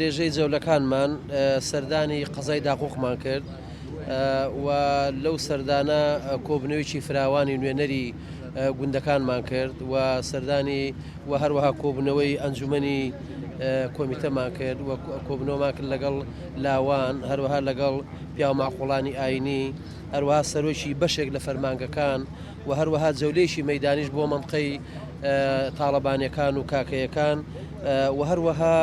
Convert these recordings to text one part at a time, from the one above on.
درێژەی جەولەکانمان سەردانی قەزای داقوقمان کرد و لەو سەردانە کۆبنەوەیکی فراوانی نوێنەری گوندەکانمان کرد و سەردانی و هەروەها کۆبنەوەی ئەنجومەنی کۆمیتەمان کرد و کۆبنەوەمان کرد لەگەڵ لاوان هەروەها لەگەڵ پیاو ماقۆڵانی ئاینی هەروەها سەرۆکی بەشێک لە فەرمانگەکان و هەروەها جەولەیەکی مەیدانیش بۆ مەنطقەی تاڵەبانیەکان و کاکەیەکان و هەروەها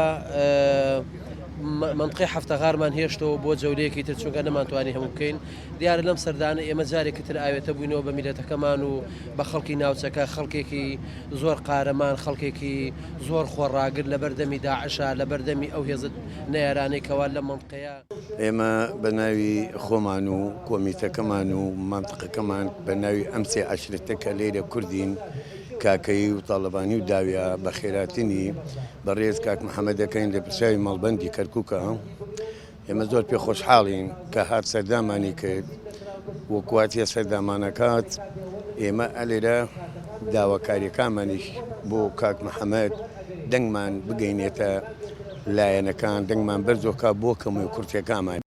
منطقەی هەفتەغارمان هێشتەوە بۆ جەولەیەکی تر چونکە نەمانتوانی هەموو بکەین دیارە لەم سەردانە ئێمە جارێکی تر ئاوێتە بووینەوە بە میلەتەکەمان و بە خەڵکی ناوچەکە خەڵکێکی زۆر قارەمان خەڵکێکی زۆر خۆڕاگر لە بەردەمی داعشا لە بەردەمی ئەو هێزت نەیارانەی کەوا لە منطقەیە ئێمە بە ناوی خۆمان و کۆمیتەکەمان و منطقەکەمان بە ناوی ئەم سێ عەشرەتە لێرە کوردین کاکەی و تاڵەبانی و داویە بە خێراتنی بەڕێز کاک محەممەد دەکەین لە پرسیاوی مەڵبەندی کەرکووکە ئێمە زۆر پێ خۆشحاڵین کە هات سەردامانی کرد وەکواتیە سەردامانەکات ئێمە ئەلێرە داواکاریەکانمانیش بۆ کاک محەممەد دەنگمان بگەینێتە لایەنەکان دەنگمان بەرزۆکە بۆ کەمووی کورتەکانمان